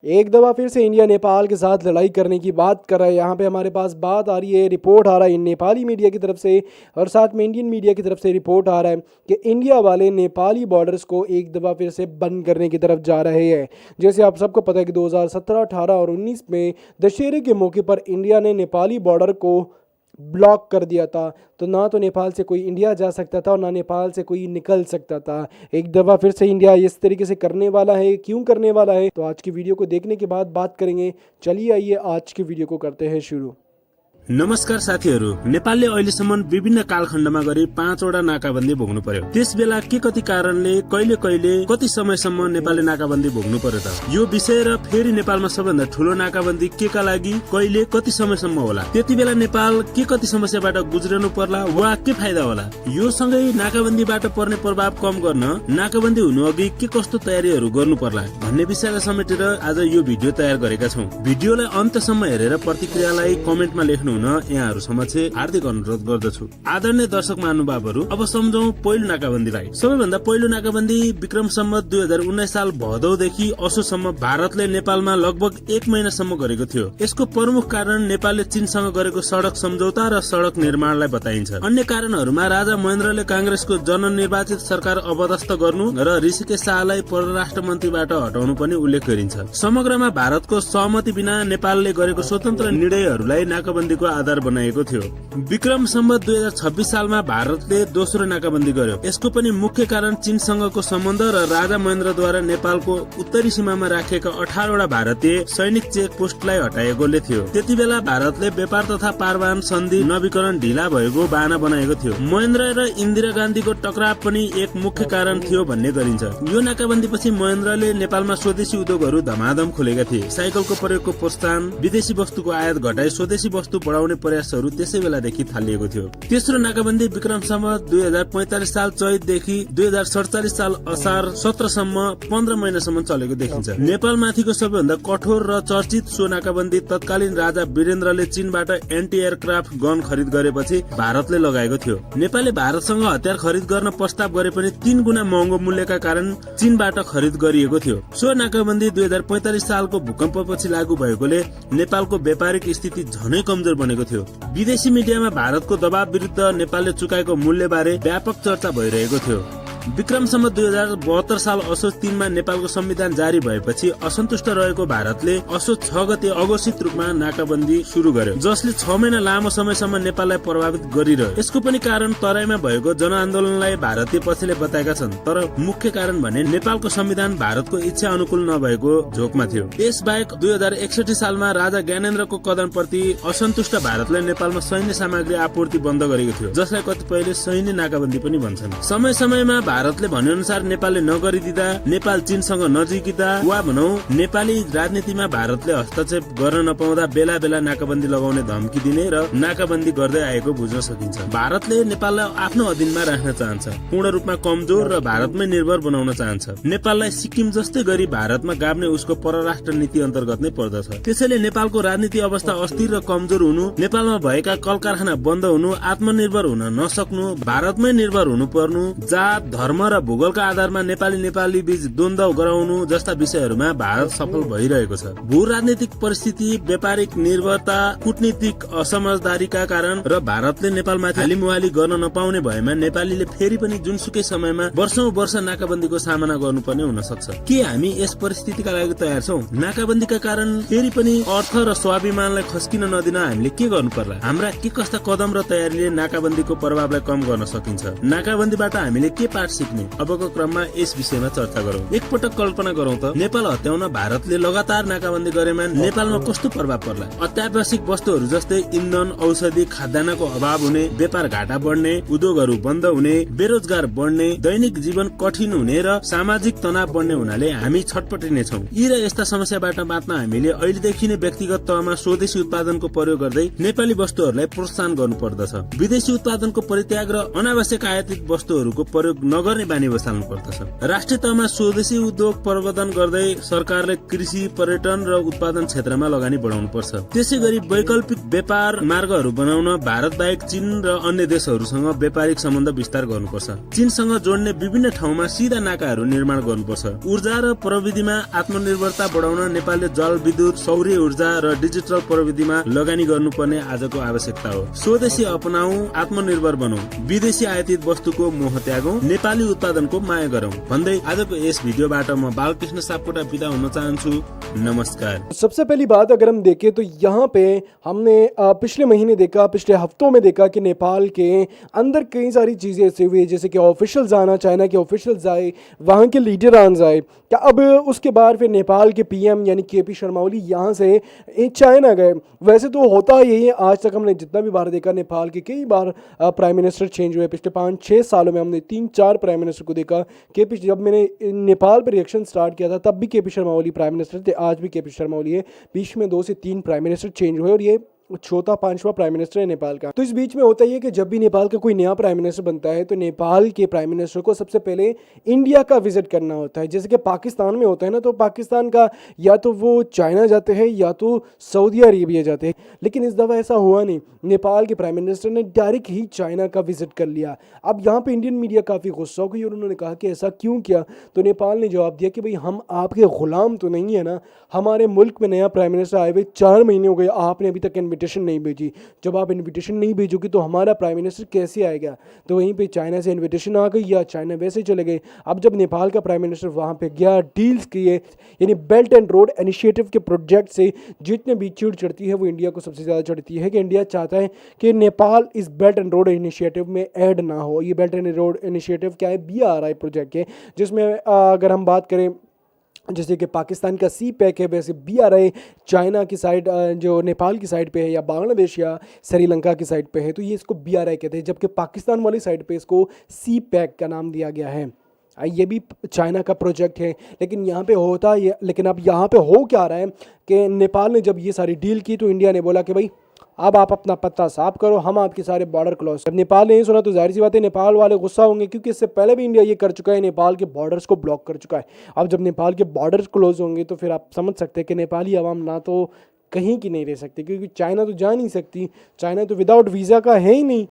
एक दफ़ा फिर से इंडिया नेपाल के साथ लड़ाई करने की बात कर रहा है। यहाँ पे हमारे पास बात आ रही है, रिपोर्ट आ रहा है नेपाली मीडिया की तरफ से और साथ में इंडियन मीडिया की तरफ से रिपोर्ट आ रहा है कि इंडिया वाले नेपाली बॉर्डर्स को एक दफ़ा फिर से बंद करने की तरफ जा रहे हैं। जैसे आप सबको पता है कि 2017, 18 और 19 में दशहरे के मौके पर इंडिया ने नेपाली बॉर्डर को ब्लॉक कर दिया था। तो ना तो नेपाल से कोई इंडिया जा सकता था और ना नेपाल से कोई निकल सकता था। एक दफ़ा फिर से इंडिया इस तरीके से करने वाला है, क्यों करने वाला है, तो आज की वीडियो को देखने के बाद बात करेंगे। चलिए आइए आज की वीडियो को करते हैं शुरू। नमस्कार साथीहरू, नेपालले अहिलेसम्म विभिन्न कालखण्डमा गरी 5 वटा नाकाबन्दी भोग्नु पर्यो। त्यस बेला के कति कारणले कहिले कहिले कति समयसम्म नेपालले नाकाबन्दी भोग्नु पर्यो त? यो विषय र फेरि नेपालमा सबैभन्दा ठूलो नाकाबन्दी के का लागि कहिले कति समयसम्म होला, त्यति बेला नेपाल के कति समस्याबाट गुज्रनु पर्ला वा के फाइदा होला, यो सँगै नाकाबन्दीबाट पर्ने प्रभाव कम गर्न नाकाबन्दी हुनु अघि के कस्तो तयारीहरू गर्नु पर्ला भन्ने विषयलाई समेटेर आज यो भिडियो तयार गरेका छौं। भिडियोलाई अन्त्यसम्म हेरेर प्रतिक्रियालाई कमेन्टमा लेख्नु यहाँहरु समक्ष हार्दिक अनुरोध गर्दछु। आदरणीय दर्शक महानुभावहरु, अब सम्झौं पहिलो नाकाबन्दीलाई। सबैभन्दा पहिलो नाकाबन्दी विक्रम सम्वत 2019 साल भदौदेखि असोजसम्म भारतले नेपालमा लगभग 1 महिनासम्म गरेको थियो। यसको प्रमुख कारण नेपालले चीनसँग गरेको सडक सम्झौता र सडक निर्माणलाई बताइन्छ। अन्य कारणहरुमा राजा महेन्द्रले कांग्रेसको जननिर्वाचित सरकार अबदस्त गर्नु र ऋषिकेश शाहलाई परराष्ट्र मन्त्रीबाट हटाउनु पनि उल्लेख गरिन्छ। समग्रमा भारतको सहमति बिना नेपालले गरेको स्वतन्त्र निर्णयहरुलाई नाकाबन्दीको आधार बनाएको थियो। विक्रम सम्वत 2026 सालमा भारतले दोस्रो नाकाबन्दी गर्यो। यसको पनि मुख्य कारण चीनसँगको सम्बन्ध र राजा महेन्द्रद्वारा नेपालको उत्तरी सीमामा राखिएका 18 वटा भारतीय सैनिक चेक पोस्टलाई हटाएकोले थियो। त्यतिबेला भारतले व्यापार तथा पारवाहन सन्धि नवीकरण ढिला भएको बहाना बनाएको थियो। महेन्द्र र इन्दिरा गान्धीको टकराव पनि एक मुख्य कारण थियो भन्ने गरिन्छ। यो नाकाबन्दीपछि महेन्द्रले नेपालमा स्वदेशी उद्योगहरू धमाधम खोलेका थिए। साइकलको प्रयोगको प्रोत्साहन, विदेशी वस्तुको आयात घटाई स्वदेशी वस्तु बढाउने प्रयासहरू त्यसै बेलादेखि थालिएको थियो। तेस्रो नाकाबन्दी विक्रम सम्वत 2045 साल चैतदेखि 2047 साल असार 17 सम्म 15 महिनासम्म चलेको देखिन्छ। नेपालमाथिको सबैभन्दा कठोर र चर्चित सो नाकाबन्दी तत्कालीन राजा वीरेन्द्रले चीनबाट एन्टी एयरक्राफ्ट गन खरिद गरेपछि भारतले लगाएको थियो। नेपालले भारतसँग हतियार खरिद गर्न प्रस्ताव गरे पनि 3 गुणा महँगो मूल्यका कारण चीनबाट खरिद गरिएको थियो। सो नाकाबन्दी 2045 सालको भूकम्पपछि लागू भएकोले नेपालको व्यापारिक स्थिति झनै कमजोर बनेको थियो। विदेशी मिडियामा भारतको दबाव विरुद्ध नेपालले चुकाएको मूल्यबारे व्यापक चर्चा भइरहेको थियो। विक्रम सम्वत 2072 साल असोज 3 मा नेपालको संविधान जारी भएपछि असन्तुष्ट रहेको भारतले असोज 6 गते अघोषित रूपमा नाकाबन्दी सुरु गर्यो, जसले 6 महिना लामो समयसम्म नेपाललाई प्रभावित गरिरह्यो। यसको पनि कारण तराईमा भएको जनआन्दोलनलाई भारतीय पक्षले बताएका छन्, तर मुख्य कारण भने नेपालको संविधान भारतको इच्छा अनुकूल नभएको झोकमा थियो। यसबाहेक 2061 सालमा राजा ज्ञानेन्द्रको कदमप्रति असन्तुष्ट भारतले नेपालमा सैन्य सामग्री आपूर्ति बन्द गरेको थियो, जसलाई कतिपयले सैन्य नाकाबन्दी पनि भन्छन्। समय समयमा भारतले भने अनुसार नेपालले नगरिदिँदा, नेपाल चीनसँग नजिकिँदा वा भनौं नेपाली राजनीतिमा भारतले हस्तक्षेप गर्न नपाउँदा बेला बेला नाकाबन्दी लगाउने धम्की दिने र नाकाबन्दी गर्दै आएको बुझ्न सकिन्छ। भारतले नेपाललाई आफ्नो अधीनमा राख्न चाहन्छ, पूर्ण रूपमा कमजोर र भारतमै निर्भर बनाउन चाहन्छ। नेपाललाई सिक्किम जस्तै गरी भारतमा गाभ्ने उसको परराष्ट्र नीति अन्तर्गत नै पर्दछ। त्यसैले नेपालको राजनीतिक अवस्था अस्थिर र कमजोर हुनु, नेपालमा भएका कल कारखाना बन्द हुनु, आत्मनिर्भर हुन नसक्नु, भारतमै निर्भर हुनु पर्नु, जात धर्म र भूगोलका आधारमा नेपाली बीच द्वन्द्व गराउनु जस्ता विषयहरूमा भारत सफल भइरहेको छ। भू राजनीतिक परिस्थिति, व्यापारिक निर्भरता, कूटनीतिक असमझदारीका कारण र भारतले नेपालमाथि हालिमुहाली गर्न नपाउने भएमा नेपालीले फेरि पनि जुनसुकै समयमा वर्षौं वर्ष नाकाबन्दीको सामना गर्नुपर्ने हुन सक्छ। के हामी यस परिस्थितिका लागि तयार छौं? नाकाबन्दीका कारण फेरि पनि अर्थ र स्वाभिमानलाई खस्किन नदिन हामीले के गर्नु पर्ला? हाम्रा के कस्ता कदम र तयारीले नाकाबन्दीको प्रभावलाई कम गर्न सकिन्छ? नाकाबन्दीबाट हामीले के पाठ सिक्ने? अबको क्रममा यस विषयमा चर्चा गरौं। एकपटक कल्पना गरौं त, नेपाल हत्याउन भारतले लगातार नाकाबन्दी गरेमा नेपालमा कस्तो प्रभाव पर्ला? अत्यावश्यक वस्तुहरू जस्तै इन्धन, औषधि, खाद्यान्नको अभाव हुने, व्यापार घाटा बढ्ने, उद्योगहरू बन्द हुने, बेरोजगार बढ्ने, दैनिक जीवन कठिन हुने र सामाजिक तनाव बढ्ने हुनाले हामी छटपटिने छौं। यी र यस्ता समस्याबाट बाँच्न हामीले अहिलेदेखि नै व्यक्तिगत तहमा स्वदेशी उत्पादनको प्रयोग गर्दै नेपाली वस्तुहरूलाई प्रोत्साहन गर्नुपर्दछ। विदेशी उत्पादनको परित्याग र अनावश्यक आयातित वस्तुहरूको प्रयोग नगर्ने बानी बसाल्नु पर्दछ। राष्ट्रिय तहमा स्वदेशी उद्योग प्रवर्धन गर्दै सरकारले कृषि, पर्यटन र उत्पादन क्षेत्रमा लगानी बढाउनु पर्छ। त्यसैगरी वैकल्पिक व्यापार मार्गहरू बनाउन भारत बाहेक चीन र अन्य देशहरूसँग व्यापारिक सम्बन्ध विस्तार गर्नुपर्छ। चीनसँग जोड्ने विभिन्न ठाउँमा सीधा नाकाहरू निर्माण गर्नुपर्छ। ऊर्जा र प्रविधिमा आत्मनिर्भरता बढाउन नेपालले जलविद्युत, सौर्य ऊर्जा र डिजिटल प्रविधिमा लगानी गर्नुपर्ने आजको आवश्यकता हो। स्वदेशी अपनाऊ, आत्मनिर्भर बनौं, विदेशी आयातित वस्तुको मोह त्यागौं, नेपाली उत्पादनको माया गरौं भन्दै आजको यस भिडियोबाट म बालकृष्ण सापकोटा बिदा हुन चाहन्छु। नमस्कार। सबसे पहली बात अगर हम देखें तो यहाँ पे हमने पिछले महीने देखा, पिछले हफ्तों में देखा कि नेपाल के अंदर कई सारी चीज़ें ऐसी हुई जैसे कि ऑफिशियल्स आना, चाइना के ऑफिशियल्स आए, वहाँ के लीडरान आए। क्या अब उसके बाद फिर नेपाल के पीएम यानी केपी शर्मा ओली यहाँ से चाइना गए। वैसे तो होता यही है, आज तक हमने जितना भी बार देखा नेपाल के कई बार प्राइम मिनिस्टर चेंज हुए। पिछले 5-6 सालों में हमने 3-4 प्राइम मिनिस्टर को देखा। केपी, जब मैंने नेपाल पर रिएक्शन स्टार्ट किया था तब भी केपी शर्मा ओली प्राइम मिनिस्टर थे, आज भी केपी शर्मा ओली है। बीच में 2 से 3 प्राइम मिनिस्टर चेंज हुए और ये चौथा 5वां प्राइम मिनिस्टर है नेपाल का। तो इस बीच में होता ही है कि जब भी नेपाल का कोई नया प्राइम मिनिस्टर बनता है तो नेपाल के प्राइम मिनिस्टर को सबसे पहले इंडिया का विजिट करना होता है। जैसे कि पाकिस्तान में होता है ना, तो पाकिस्तान का या तो वो चाइना जाते हैं या तो सऊदी अरेबिया जाते हैं। लेकिन इस दफ़ा ऐसा हुआ नहीं, नेपाल के प्राइम मिनिस्टर ने डायरेक्ट ही चाइना का विजिट कर लिया। अब यहाँ पर इंडियन मीडिया काफ़ी गुस्सा हो गई और उन्होंने कहा कि ऐसा क्यों किया। तो नेपाल ने जवाब दिया कि भाई हम आपके ग़ुलाम तो नहीं है ना, हमारे मुल्क में नया प्राइम मिनिस्टर आए हुए 4 महीने हो गए, आपने अभी तक इन्विटेशन नहीं भेजी। जब आप इन्विटेशन नहीं भेजोगे तो हमारा प्राइम मिनिस्टर कैसे आएगा। तो वहीं पे चाइना से इन्विटेशन आ गई या चाइना वैसे चले गए। अब जब नेपाल का प्राइम मिनिस्टर वहाँ पे गया, डील्स किए, यानी बेल्ट एंड रोड इनिशिएटिव के प्रोजेक्ट से जितने भी चिड़ चढ़ती है वो इंडिया को सबसे ज़्यादा चढ़ती है कि इंडिया चाहता है कि नेपाल इस बेल्ट एंड रोड इनिशिएटिव में ऐड ना हो। ये बेल्ट एंड रोड इनिशिएटिव क्या है, BRI प्रोजेक्ट है, जिसमें अगर हम बात करें जैसे कि पाकिस्तान का CPEC है, वैसे BRI चाइना की साइड, जो नेपाल की साइड पे है या बांग्लादेश या श्रीलंका की साइड पे है, तो ये इसको BRI कहते हैं, जबकि पाकिस्तान वाली साइड पे इसको CPEC का नाम दिया गया है। ये भी चाइना का प्रोजेक्ट है। लेकिन यहाँ पे होता ये, लेकिन अब यहाँ पे हो क्या रहा है कि नेपाल ने जब ये सारी डील की तो इंडिया ने बोला कि भाई अब आप अपना पत्ता साफ करो, हम आपके सारे बॉर्डर क्लोज। जब नेपाल ने ये सुना तो जाहिर सी बात है नेपाल वाले गुस्सा होंगे, क्योंकि इससे पहले भी इंडिया ये कर चुका है, नेपाल के बॉर्डर्स को ब्लॉक कर चुका है। अब जब नेपाल के बॉर्डर्स क्लोज होंगे तो फिर आप समझ सकते हैं कि नेपाली आवाम ना तो कहीं की नहीं रह सकती, क्योंकि चाइना तो जा नहीं सकती, चाइना तो विदाउट वीज़ा का है ही नहीं।